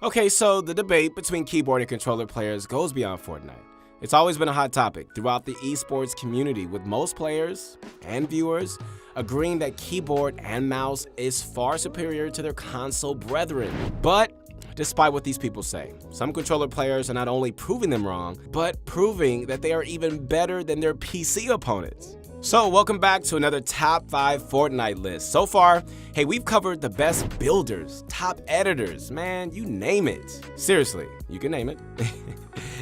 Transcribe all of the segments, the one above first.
Okay, so the debate between keyboard and controller players goes beyond Fortnite. It's always been a hot topic throughout the esports community, with most players and viewers agreeing that keyboard and mouse is far superior to their console brethren. But despite what these people say, some controller players are not only proving them wrong, but proving that they are even better than their PC opponents. So welcome back to another top 5 Fortnite list. So far, hey, we've covered the best builders, top editors, man, you name it. Seriously, you can name it.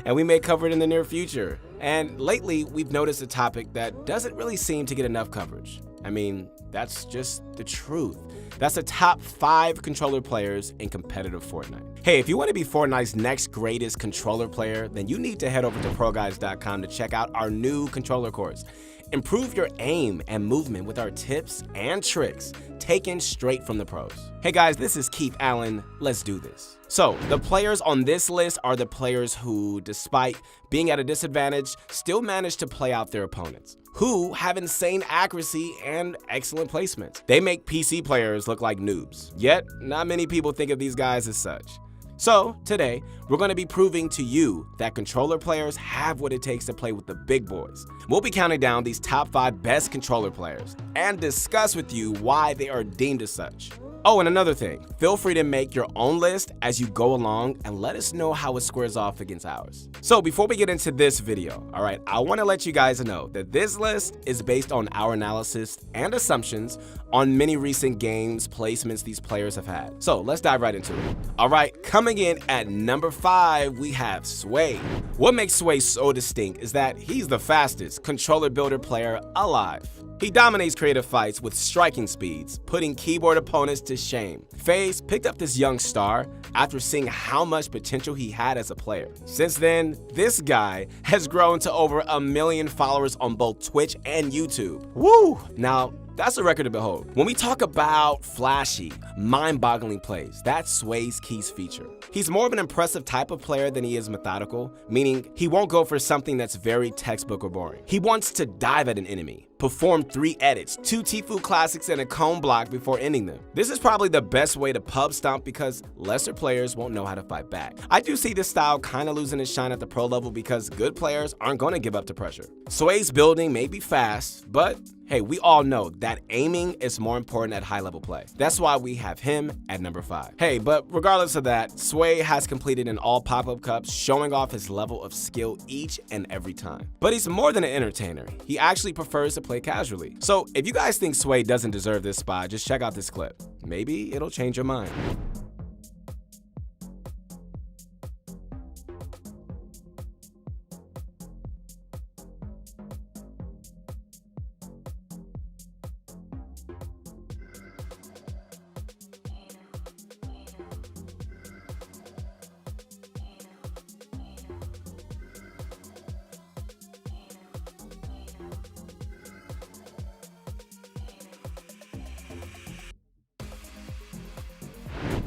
And we may cover it in the near future. And lately, we've noticed a topic that doesn't really seem to get enough coverage. I mean, that's just the truth. That's the top 5 controller players in competitive Fortnite. Hey, if you want to be Fortnite's next greatest controller player, then you need to head over to ProGuides.com to check out our new controller course. Improve your aim and movement with our tips and tricks taken straight from the pros. Hey guys, this is Keith Allen. Let's do this. So, the players on this list are the players who, despite being at a disadvantage, still manage to play out their opponents, who have insane accuracy and excellent placements. They make PC players look like noobs, yet not many people think of these guys as such. So, today, we're going to be proving to you that controller players have what it takes to play with the big boys. We'll be counting down these top 5 best controller players and discuss with you why they are deemed as such. Oh, and another thing, feel free to make your own list as you go along and let us know how it squares off against ours. So before we get into this video, alright, I want to let you guys know that this list is based on our analysis and assumptions on many recent games placements these players have had. So let's dive right into it. Alright, coming in at number 5, we have Sway. What makes Sway so distinct is that he's the fastest controller builder player alive. He dominates creative fights with striking speeds, putting keyboard opponents to shame. FaZe picked up this young star after seeing how much potential he had as a player. Since then, this guy has grown to over 1 million followers on both Twitch and YouTube. Woo! Now, that's a record to behold. When we talk about flashy, mind-boggling plays, that's Sway's keys feature. He's more of an impressive type of player than he is methodical, meaning he won't go for something that's very textbook or boring. He wants to dive at an enemy, perform 3 edits, 2 Tfue classics, and a cone block before ending them. This is probably the best way to pub stomp because lesser players won't know how to fight back. I do see this style kind of losing its shine at the pro level because good players aren't going to give up to pressure. Sway's building may be fast, but hey, we all know that aiming is more important at high level play. That's why we have him at number 5. Hey, but regardless of that, Sway has completed in all pop-up cups, showing off his level of skill each and every time. But he's more than an entertainer. He actually prefers to play casually. So if you guys think Sway doesn't deserve this spot, just check out this clip. Maybe it'll change your mind.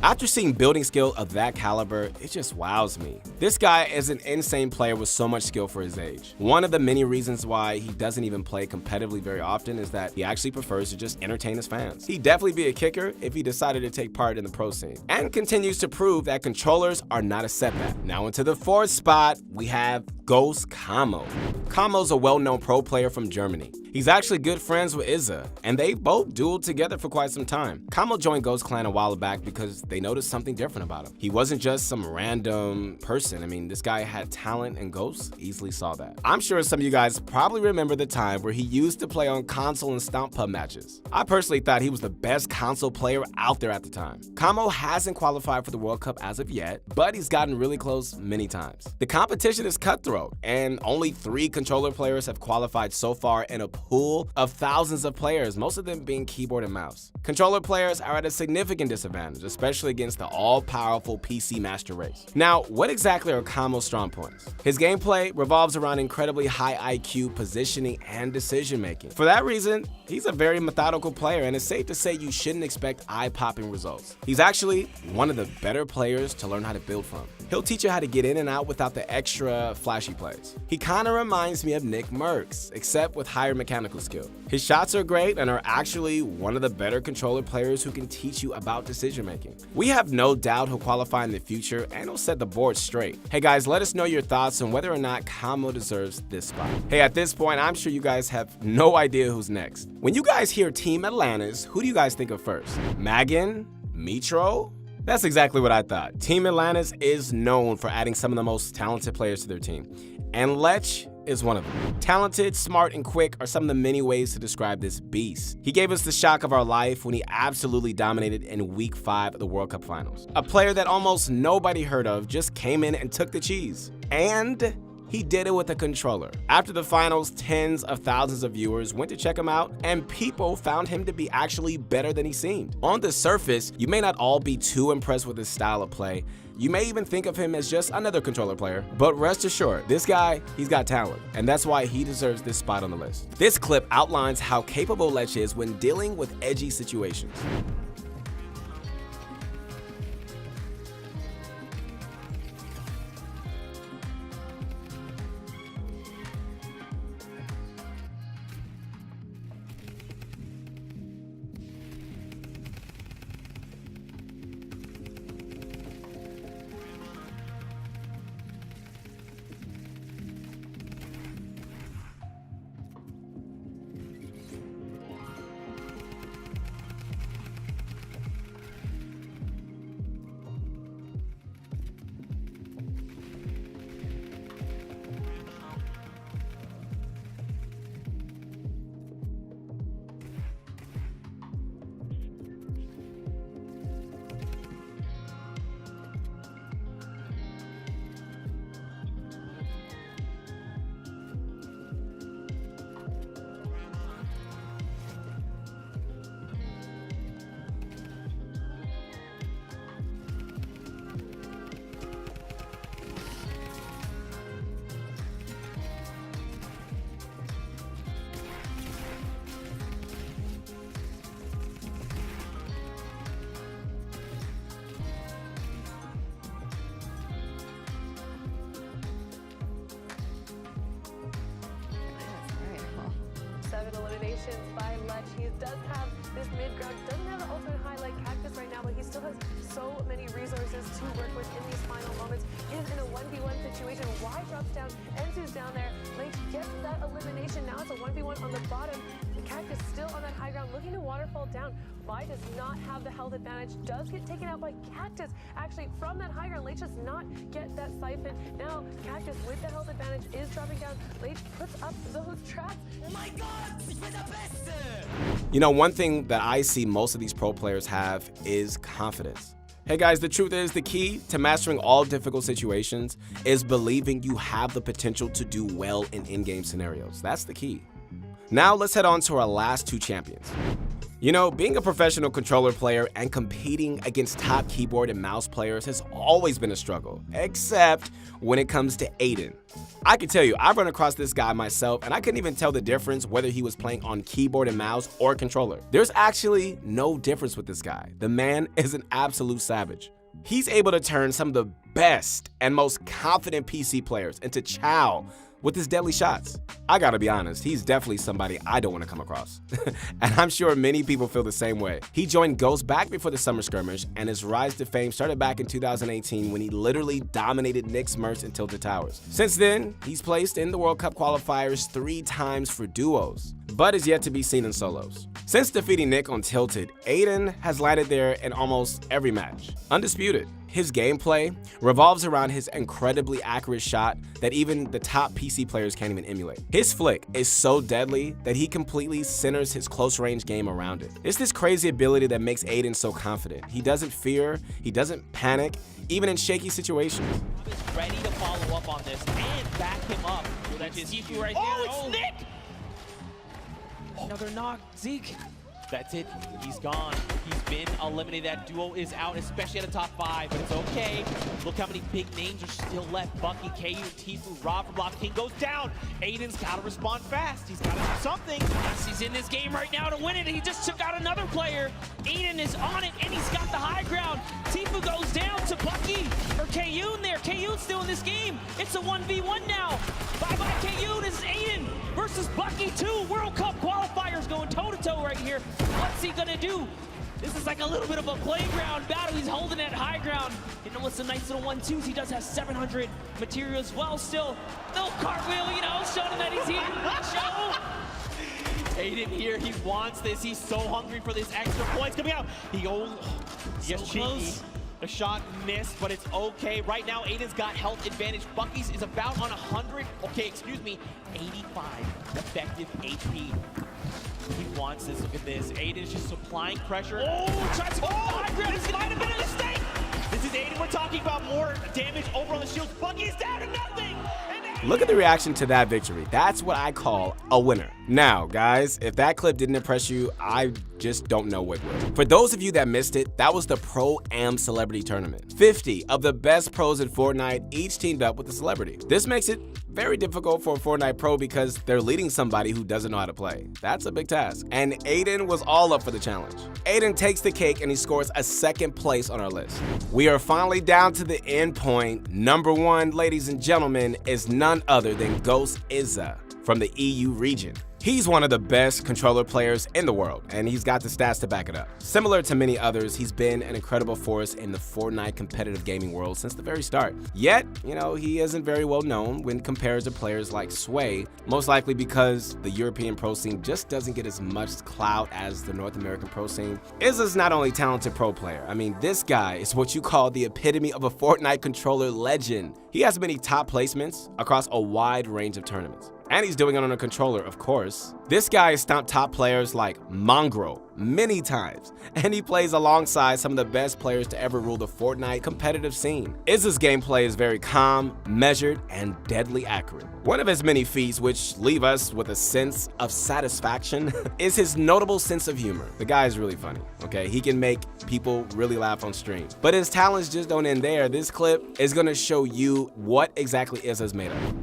After seeing building skill of that caliber, it just wows me. This guy is an insane player with so much skill for his age. One of the many reasons why he doesn't even play competitively very often is that he actually prefers to just entertain his fans. He'd definitely be a kicker if he decided to take part in the pro scene, and continues to prove that controllers are not a setback. Now into the 4th spot, we have Ghost Camo. Camo's a well-known pro player from Germany. He's actually good friends with Izza, and they both dueled together for quite some time. Camo joined Ghost Clan a while back because they noticed something different about him. He wasn't just some random person. I mean, this guy had talent, and Ghost easily saw that. I'm sure some of you guys probably remember the time where he used to play on console and stomp pub matches. I personally thought he was the best console player out there at the time. Camo hasn't qualified for the World Cup as of yet, but he's gotten really close many times. The competition is cutthroat, and only 3 controller players have qualified so far in a pool of thousands of players, most of them being keyboard and mouse. Controller players are at a significant disadvantage, especially against the all-powerful PC master race. Now, what exactly are Camo's strong points? His gameplay revolves around incredibly high IQ, positioning, and decision-making. For that reason, he's a very methodical player, and it's safe to say you shouldn't expect eye-popping results. He's actually one of the better players to learn how to build from. He'll teach you how to get in and out without the extra flashy plays. He kinda reminds me of Nick Merckx, except with higher mechanical skill. His shots are great and are actually one of the better controller players who can teach you about decision making. We have no doubt he'll qualify in the future and he'll set the board straight. Hey guys, let us know your thoughts on whether or not Kamo deserves this spot. Hey, at this point, I'm sure you guys have no idea who's next. When you guys hear Team Atlantis, who do you guys think of first? Magan? Mitro? That's exactly what I thought. Team Atlantis is known for adding some of the most talented players to their team, and Lech is one of them. Talented, smart, and quick are some of the many ways to describe this beast. He gave us the shock of our life when he absolutely dominated in Week 5 of the World Cup Finals. A player that almost nobody heard of just came in and took the cheese. And he did it with a controller. After the finals, tens of thousands of viewers went to check him out, and people found him to be actually better than he seemed. On the surface, you may not all be too impressed with his style of play. You may even think of him as just another controller player, but rest assured, this guy, he's got talent, and that's why he deserves this spot on the list. This clip outlines how capable Lech is when dealing with edgy situations. Eliminations by Lech. He does have this mid-ground, doesn't have the ultimate high like Cactus right now, but he still has so many resources to work with in these final moments. He is in a 1v1 situation. Y drops down, Enzu's down there. Lech gets that elimination. Now it's a 1v1 on the bottom. The Cactus still on that high ground, looking to waterfall down. Vi does not have the health advantage, does get taken out by Cactus. Actually, from that high ground, Lech does not get that siphon. Now, Cactus with the health advantage is dropping down. Lech puts up those traps. Oh my god, ich bin der Beste! You know, one thing that I see most of these pro players have is confidence. Hey guys, the truth is the key to mastering all difficult situations is believing you have the potential to do well in in-game scenarios. That's the key. Now let's head on to our last two champions. You know, being a professional controller player and competing against top keyboard and mouse players has always been a struggle, except when it comes to Aiden. I can tell you, I've run across this guy myself and I couldn't even tell the difference whether he was playing on keyboard and mouse or controller. There's actually no difference with this guy. The man is an absolute savage. He's able to turn some of the best and most confident PC players into chow with his deadly shots. I gotta be honest, he's definitely somebody I don't want to come across. And I'm sure many people feel the same way. He joined Ghost back before the summer skirmish, and his rise to fame started back in 2018 when he literally dominated Nick Merckx and Tilted Towers. Since then, he's placed in the World Cup qualifiers 3 times for duos, but is yet to be seen in solos. Since defeating Nick on Tilted, Aiden has landed there in almost every match. Undisputed. His gameplay revolves around his incredibly accurate shot that even the top PC players can't even emulate. His flick is so deadly that he completely centers his close range game around it. It's this crazy ability that makes Aiden so confident. He doesn't fear, he doesn't panic, even in shaky situations. Is ready to follow up on this and back him up. So that's his Yifu right there. Oh, it's Nick! Another knock, Zeke. That's it, he's gone. He's been eliminated. That duo is out, especially at the top 5, but it's okay. Look how many big names are still left. Bucky, KU, Tfue, Rob from Block King goes down. Aiden's gotta respond fast. He's gotta do something. Yes, he's in this game right now to win it. He just took out another player. Aiden is on it, and he's got the high ground. Tfue goes down to Bucky, or KU in there. still in this game. It's a 1v1 now. Bye-bye KU. This is Aiden versus Bucky 2. World Cup qualifiers going toe-to-toe right here. What's he gonna do? This is like a little bit of a playground battle. He's holding it high ground. You know, it's a nice little 1-2s. He does have 700 material as well. Still, no cartwheel, you know, showing that he's here. Show. Aiden here, he wants this. He's so hungry for this extra points coming out. He goes, gets so cheeky. The shot missed, but it's okay. Right now, Aiden's got health advantage. Bucky's is about on 100. Okay, excuse me, 85 effective HP. He wants this. Look at this. Aiden's just supplying pressure. Oh, tries to go high ground. This might have been a mistake. This is Aiden. We're talking about more damage over on the shields. Bucky's down to nothing. Look at the reaction to that victory. That's what I call a winner. Now, guys, if that clip didn't impress you, I just don't know what would. For those of you that missed it, that was the Pro-Am Celebrity Tournament. 50 of the best pros in Fortnite each teamed up with a celebrity. This makes it very difficult for a Fortnite pro because they're leading somebody who doesn't know how to play. That's a big task. And Aiden was all up for the challenge. Aiden takes the cake and he scores a second place on our list. We are finally down to the end point. Number one, ladies and gentlemen, is none other than Ghost Izza from the EU region. He's one of the best controller players in the world, and he's got the stats to back it up. Similar to many others, he's been an incredible force in the Fortnite competitive gaming world since the very start. Yet, you know, he isn't very well known when compared to players like Sway, most likely because the European pro scene just doesn't get as much clout as the North American pro scene. Izza's not only a talented pro player, I mean, this guy is what you call the epitome of a Fortnite controller legend. He has many top placements across a wide range of tournaments. And he's doing it on a controller, of course. This guy has stomped top players like Mongraal many times, and he plays alongside some of the best players to ever rule the Fortnite competitive scene. Izza's gameplay is very calm, measured, and deadly accurate. One of his many feats, which leave us with a sense of satisfaction, is his notable sense of humor. The guy is really funny, okay? He can make people really laugh on stream. But his talents just don't end there. This clip is gonna show you what exactly Izza's made of.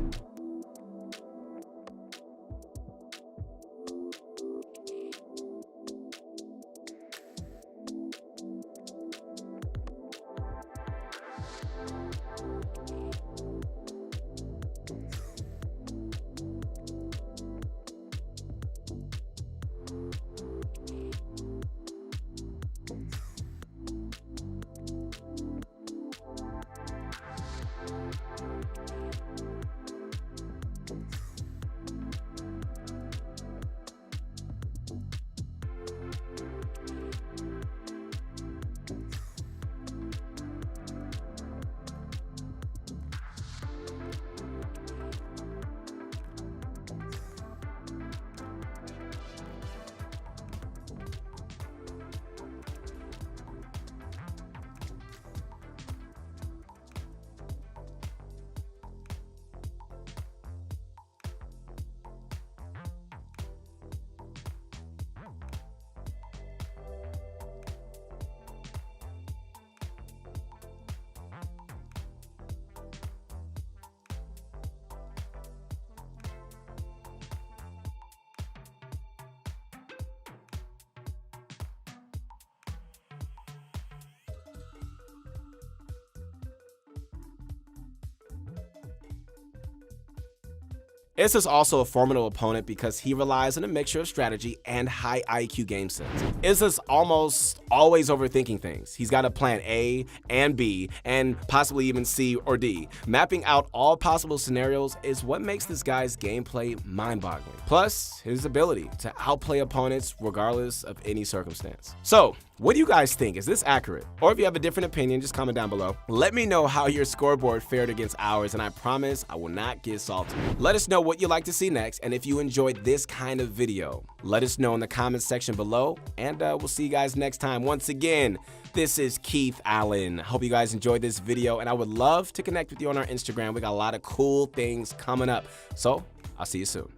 Izza's also a formidable opponent because he relies on a mixture of strategy and high IQ game sense. Izza's almost always overthinking things. He's got a plan A and B and possibly even C or D. Mapping out all possible scenarios is what makes this guy's gameplay mind-boggling. Plus, his ability to outplay opponents regardless of any circumstance. So, what do you guys think? Is this accurate? Or if you have a different opinion, just comment down below. Let me know how your scoreboard fared against ours, and I promise I will not get salty. Let us know what you'd like to see next, and if you enjoyed this kind of video, let us know in the comments section below, and we'll see you guys next time. Once again, this is Keith Allen. Hope you guys enjoyed this video, and I would love to connect with you on our Instagram. We got a lot of cool things coming up, so I'll see you soon.